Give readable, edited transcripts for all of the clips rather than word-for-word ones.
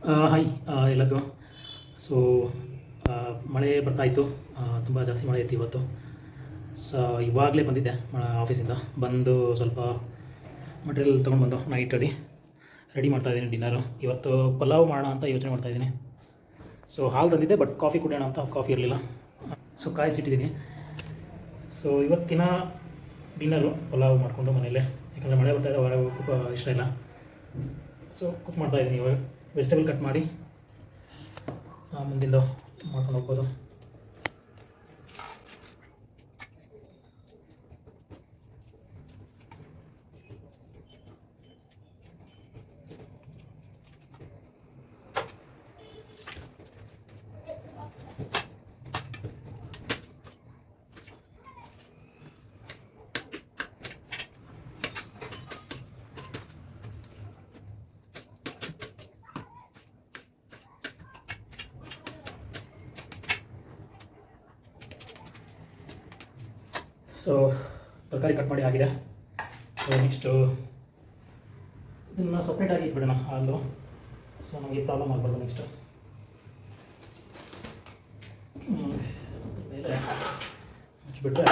Hi ಎಲ್ಲರಿಗೂ. So ಮಳೆ ಬರ್ತಾಯಿತ್ತು, ತುಂಬ ಜಾಸ್ತಿ ಮಳೆ ಇತ್ತು ಇವತ್ತು. ಸೊ ಇವಾಗಲೇ ಬಂದಿದ್ದೆ ಆಫೀಸಿಂದ. ಬಂದು ಸ್ವಲ್ಪ ಮಟೀರಿಯಲ್ ತೊಗೊಂಡು ನೈಟ್ ರೆಡಿ ಮಾಡ್ತಾಯಿದ್ದೀನಿ ಡಿನ್ನರು. ಇವತ್ತು ಪಲಾವ್ ಮಾಡೋಣ ಅಂತ ಯೋಚನೆ ಮಾಡ್ತಾಯಿದ್ದೀನಿ. ಸೊ ಹಾಲು ತಂದಿದ್ದೆ, ಬಟ್ ಕಾಫಿ ಕುಡಿಯೋಣ ಅಂತ ಕಾಫಿ ಇರಲಿಲ್ಲ. ಸೊ ಕಾಯಿಸಿಟ್ಟಿದ್ದೀನಿ. ಸೊ ಇವತ್ತಿನ ಡಿನ್ನರು ಪಲಾವ್ ಮಾಡಿಕೊಂಡು ಮನೇಲೆ, ಯಾಕಂದರೆ ಮಳೆ ಬರ್ತಾಯಿದೆ, ಹೊರಗೆ ಹೋಗೋಕ್ಕೆ ಇಷ್ಟ ಇಲ್ಲ. ಸೊ ಕುಕ್ ಮಾಡ್ತಾಯಿದ್ದೀನಿ. ಇವಾಗ ವೆಜಿಟೇಬಲ್ ಕಟ್ ಮಾಡಿ ಮುಂದಿಂದ ಮಾಡ್ಕೊಂಡು ಹೋಗ್ಬೋದು. ಸೊ ತರಕಾರಿ ಕಟ್ ಮಾಡಿ ಆಗಿದೆ. ಸೊ ನೆಕ್ಸ್ಟು ಇದನ್ನು ಸಪ್ರೇಟಾಗಿ ಇಟ್ಬಿಡೋಣ ಹಾಲು. ಸೊ ನಮಗೆ ಪ್ರಾಬ್ಲಮ್ ಆಗ್ಬಾರ್ದು. ನೆಕ್ಸ್ಟು ಮೇಲೆ ಮುಚ್ಚಿಬಿಟ್ರೆ.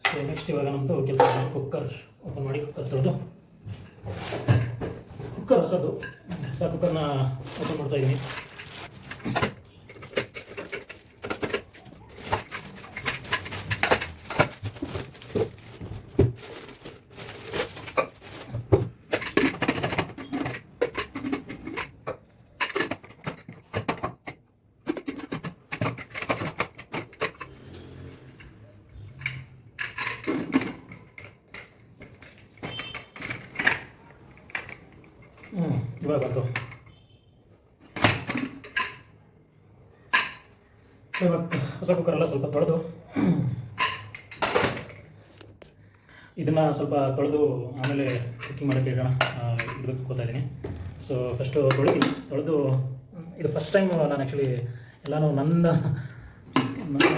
ಸೊ ನೆಕ್ಸ್ಟ್ ಇವಾಗ ನಮ್ಮದು ಕೆಲಸ ಕುಕ್ಕರ್ ಓಪನ್ ಮಾಡಿ ಕುಕ್ಕರ್ ತೊಳೆದು, ಕುಕ್ಕರ್ ಹೊಸದು ಕುಕ್ಕರ್ನ ಓಪನ್ ಮಾಡ್ತಾಯಿದ್ದೀನಿ. ಇವಾಗ ಬಂತು. ಇವಾಗ ಹೊಸ ಕುಕ್ಕರೆಲ್ಲ ಸ್ವಲ್ಪ ತೊಳೆದು, ಇದನ್ನು ಸ್ವಲ್ಪ ತೊಳೆದು ಆಮೇಲೆ ಕುಕ್ಕಿಂಗ್ ಮಾಡೋಕ್ಕೆ ಇಡಬೇಕು ಕೂತಾಯಿದ್ದೀನಿ. ಸೊ ಫಸ್ಟು ತೊಳೆದು ಇದು ಫಸ್ಟ್ ಟೈಮ್ ನಾನು ಆ್ಯಕ್ಚುಲಿ ಎಲ್ಲನೂ ನನ್ನ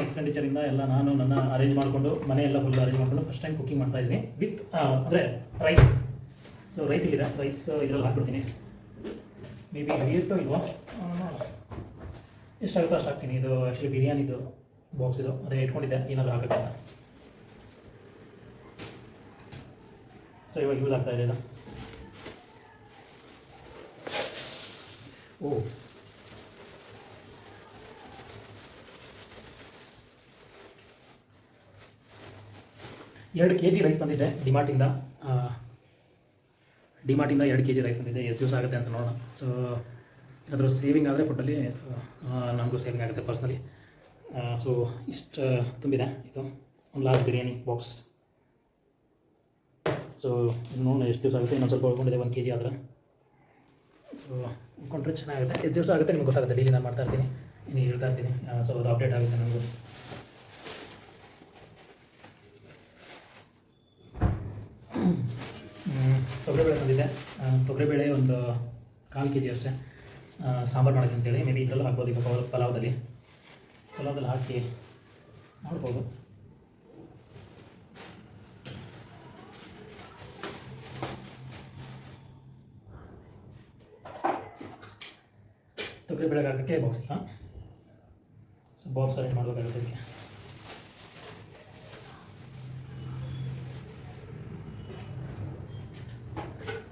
ಎಕ್ಸ್ಪೆಂಡಿಚರಿಂದ ಎಲ್ಲ ನನ್ನ ಅರೇಂಜ್ ಮಾಡಿಕೊಂಡು, ಮನೆಯೆಲ್ಲ ಫುಲ್ ಅರೇಂಜ್ ಮಾಡಿಕೊಂಡು ಫಸ್ಟ್ ಟೈಮ್ ಕುಕ್ಕಿಂಗ್ ಮಾಡ್ತಾಯಿದ್ದೀನಿ ವಿತ್ ಅಂದರೆ ರೈಸ್. ಸೊ ರೈಸ್ ಇಲ್ಲಿದೆ, ರೈಸ್ ಇದರಲ್ಲಿ ಹಾಕ್ಬಿಡ್ತೀನಿ. ಮೇ ಬಿ ಹರಿಯುತ್ತೋ ಇಲ್ವೋ, ಎಷ್ಟಾಗುತ್ತೋ ಅಷ್ಟು ಹಾಕ್ತೀನಿ. ಇದು ಆ್ಯಕ್ಚುಲಿ ಬಿರಿಯಾನಿದು ಬಾಕ್ಸ್ ಇದು, ಅದೇ ಇಟ್ಕೊಂಡಿದ್ದೆ ಏನಾದರೂ ಹಾಕೋಕ್ಕಂತ. ಸೊ ಇವಾಗ ಯೂಸ್ ಆಗ್ತಾಯಿದೆ ಇದು. ಓ 2 kg ರೈಸ್ ಬಂದಿದೆ ಡಿಮಾರ್ಟಿಂದ. 2 kg ರೈಸ್ ಬಂದಿದೆ. ಎಷ್ಟು ದಿವಸ ಆಗುತ್ತೆ ಅಂತ ನೋಡೋಣ. ಸೊ ಏನಾದರೂ ಸೇವಿಂಗ್ ಆದರೆ ಫುಡ್ಡಲ್ಲಿ, ಸೊ ನಮಗೂ ಸೇವಿಂಗ್ ಆಗುತ್ತೆ ಪರ್ಸ್ನಲಿ. ಸೊ ಇಷ್ಟು ತುಂಬಿದೆ ಇದು ಒಂದು ಲಾರ್ಜ್ ಬಿರಿಯಾನಿ ಬಾಕ್ಸ್. ಸೊ ನೋಡೋಣ ಎಷ್ಟು ದಿವಸ ಆಗುತ್ತೆ. ಇನ್ನೊಂದು ಸ್ವಲ್ಪ ಉಳ್ಕೊಂಡಿದೆ 1 kg ಆದರೆ. ಸೊ ಉಳ್ಕೊಂಡ್ರೆ ಚೆನ್ನಾಗುತ್ತೆ. ಎಷ್ಟು ದಿವಸ ಆಗುತ್ತೆ ನಿಮ್ಗೆ ಗೊತ್ತಾಗುತ್ತೆ. ಡೈಲಿ ನಾನು ಮಾಡ್ತಾಯಿರ್ತೀನಿ, ಇನ್ನು ಹೇಳ್ತಾ ಇರ್ತೀನಿ. ಸೊ ಅದು ಅಪ್ಡೇಟ್ ಆಗುತ್ತೆ ನನಗೂ. ತೊಗರಿಬೇಳೆ ತಂದಿದ್ದೆ. ತೊಗರಿಬೇಳೆ ಒಂದು 1/4 kg ಅಷ್ಟೇ. ಸಾಂಬಾರು ಮಾಡೋಕ್ಕೆ ಅಂತೇಳಿ ಮೇ ಬಿ ಇದರಲ್ಲೂ ಹಾಕ್ಬೋದು. ಈಗ ಪಲಾವ್ದಲ್ಲಿ ಹಾಕಿ ಮಾಡ್ಬೋದು. ತೊಗರಿಬೇಳೆಗೆ ಹಾಕೋಕ್ಕೆ ಬಾಕ್ಸ್ ಇಲ್ಲ. ಸೊ ಬಾಕ್ಸ್ ಅರೇಂಜ್ ಮಾಡಬೇಕಾಗುತ್ತೆ ಅದಕ್ಕೆ.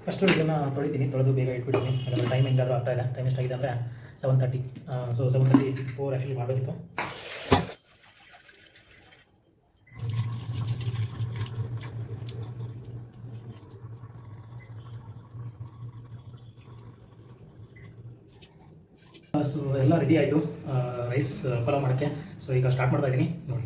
ಫಸ್ಟು ಇದನ್ನು ತೊಳೆದು ಬೇಗ ಇಟ್ಬಿಡ್ತೀನಿ. ಯಾಕಂದರೆ ಟೈಮ್ ಹೆಂಗಾದ್ರೂ ಆಗ್ತಾಯಿಲ್ಲ. ಟೈಮ್ ಎಷ್ಟಾಗಿದೆ ಅಂದರೆ 7:30. ಸೊ 7:34 ಆ್ಯಕ್ಚುಲಿ ಮಾಡಬೇಕಿತ್ತು. ಸೊ ಎಲ್ಲ ರೆಡಿ ಆಯಿತು ರೈಸ್ ಪಲಾವ್ ಮಾಡೋಕ್ಕೆ. ಸೊ ಈಗ ಸ್ಟಾರ್ಟ್ ಮಾಡ್ತಾಯಿದ್ದೀನಿ ನೋಡಿ.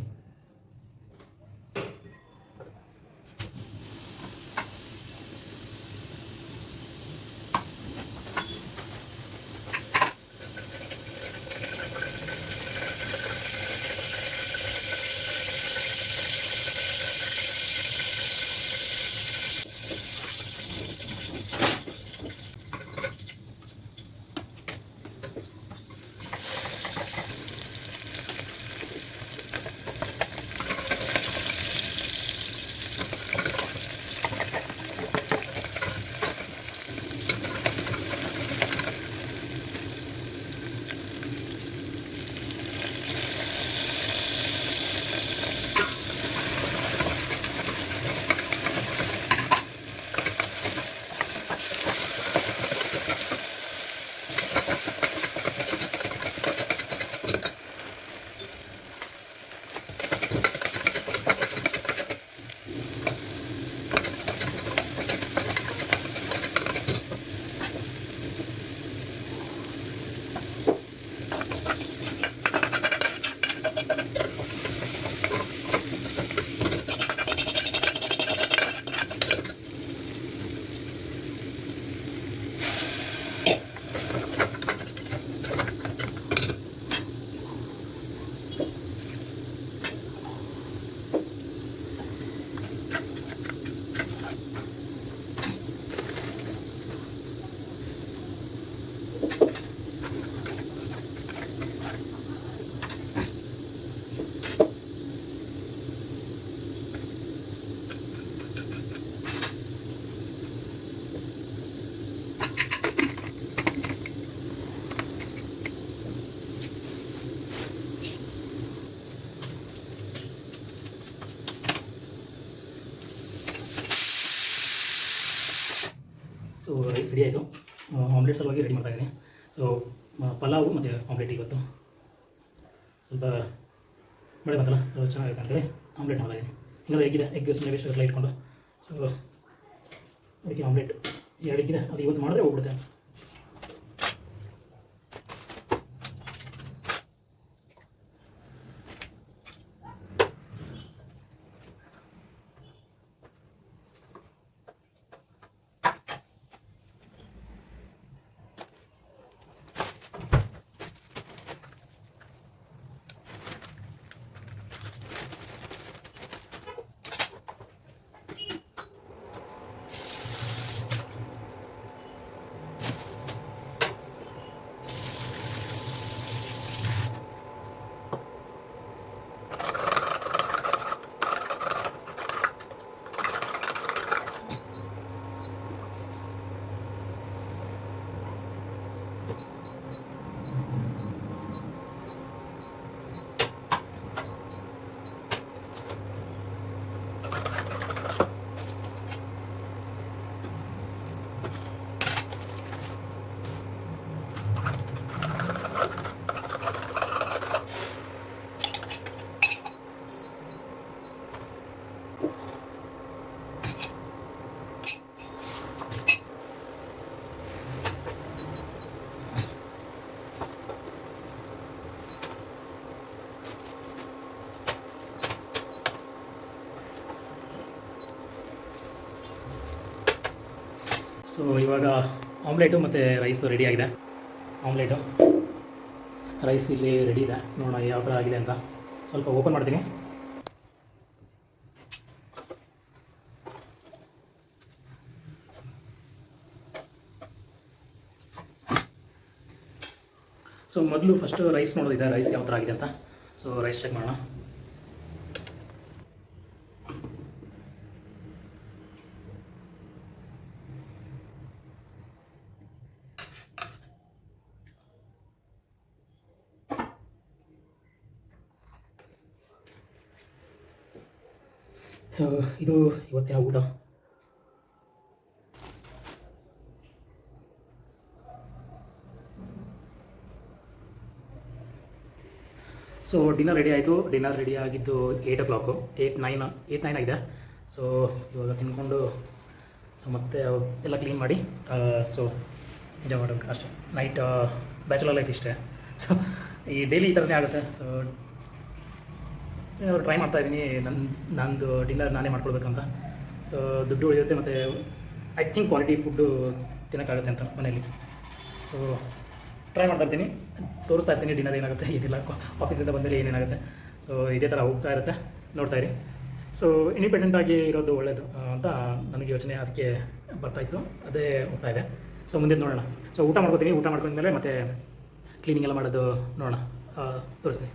ಸೊ ರೈಸ್ ರೆಡಿ ಆಯಿತು. ಆಮ್ಲೆಟ್ ಸಲುವಾಗಿ ರೆಡಿ ಮಾಡ್ತಾಯಿದ್ದೀನಿ. ಸೊ ಪಲಾವು ಮತ್ತು ಆಮ್ಲೆಟ್ ಇವತ್ತು ಸ್ವಲ್ಪ ಮಳೆ ಬಂತಲ್ಲ, ಸೊ ಚೆನ್ನಾಗಿರುತ್ತೆ ಅಂತೇಳಿ ಆಮ್ಲೆಟ್ ಮಾಡ್ತಾಯಿದ್ದೀನಿ. ಇನ್ನೂ ಎಗ್ಗಿದೆ, ಎಗ್ ಸುಮ್ಮನೆ ವೇಸ್ಟ್ ಎಲ್ಲ ಇಟ್ಕೊಂಡು, ಸೊ ಅದಕ್ಕೆ ಆಮ್ಲೆಟ್ 2 ಎಗ್ಗಿದೆ, ಅದು ಇವತ್ತು ಮಾಡಿದ್ರೆ ಹೋಗ್ಬಿಡುತ್ತೆ. ಸೊ ಇವಾಗ ಆಮ್ಲೆಟು ಮತ್ತು ರೈಸು ರೆಡಿ ಆಗಿದೆ. ಆಮ್ಲೆಟು ರೈಸ್ ಇಲ್ಲಿ ರೆಡಿ ಇದೆ, ನೋಡೋಣ ಯಾವ ಥರ ಆಗಿದೆ ಅಂತ. ಸ್ವಲ್ಪ ಓಪನ್ ಮಾಡ್ತೀನಿ. ಸೊ ಮೊದಲು ಫಸ್ಟು ರೈಸ್ ನೋಡೋದಿದೆ, ರೈಸ್ ಯಾವ ಥರ ಆಗಿದೆ ಅಂತ. ಸೊ ರೈಸ್ ಚೆಕ್ ಮಾಡೋಣ. ಸೊ ಇದು ಇವತ್ತಿನ ಊಟ. ಸೊ ಡಿನ್ನರ್ ರೆಡಿ ಆಯಿತು. ಡಿನ್ನರ್ ರೆಡಿ ಆಗಿದ್ದು 8 o'clock, 8-9 ಆಗಿದೆ. ಸೊ ಇವಾಗ ತಿನ್ಕೊಂಡು ಸೊ ಮತ್ತೆ ಎಲ್ಲ ಕ್ಲೀನ್ ಮಾಡಿ ಸೊ ಎಂಜಾಯ್ ಮಾಡಬೇಕು ಅಷ್ಟೇ. ನೈಟ್ ಬ್ಯಾಚುಲರ್ ಲೈಫ್ ಇಷ್ಟೇ. ಸೊ ಈ ಡೈಲಿ ಈ ಥರನೇ ಆಗುತ್ತೆ. ಸೊ ಟ್ರೈ ಮಾಡ್ತಾಯಿದ್ದೀನಿ ನಂದು ಡಿನ್ನರ್ ನಾನೇ ಮಾಡ್ಕೊಳ್ಬೇಕಂತ. ಸೊ ದುಡ್ಡು ಉಳಿಯುತ್ತೆ ಮತ್ತು ಐ ಥಿಂಕ್ ಕ್ವಾಲಿಟಿ ಫುಡ್ಡು ತಿನ್ನೋಕ್ಕಾಗುತ್ತೆ ಅಂತ ಮನೇಲಿ. ಸೊ ಟ್ರೈ ಮಾಡ್ತಾ ಇರ್ತೀನಿ, ತೋರಿಸ್ತಾ ಇರ್ತೀನಿ ಡಿನ್ನರ್ ಏನಾಗುತ್ತೆ ಏನಿಲ್ಲ, ಆಫೀಸಿಂದ ಬಂದರೆ ಏನೇನಾಗುತ್ತೆ. ಸೊ ಇದೇ ಥರ ಹೋಗ್ತಾ ಇರುತ್ತೆ, ನೋಡ್ತಾಯಿರಿ. ಸೊ ಇಂಡಿಪೆಂಡೆಂಟಾಗಿ ಇರೋದು ಒಳ್ಳೆಯದು ಅಂತ ನನಗೆ ಯೋಚನೆ, ಅದಕ್ಕೆ ಬರ್ತಾಯಿತ್ತು, ಅದೇ ಹೋಗ್ತಾಯಿದೆ. ಸೊ ಮುಂದೆ ನೋಡೋಣ. ಸೊ ಊಟ ಮಾಡ್ಕೊತೀನಿ. ಊಟ ಮಾಡ್ಕೊಂಡ್ಮೇಲೆ ಮತ್ತೆ ಕ್ಲೀನಿಂಗ್ ಎಲ್ಲ ಮಾಡೋದು ನೋಡೋಣ, ತೋರಿಸ್ತೀನಿ.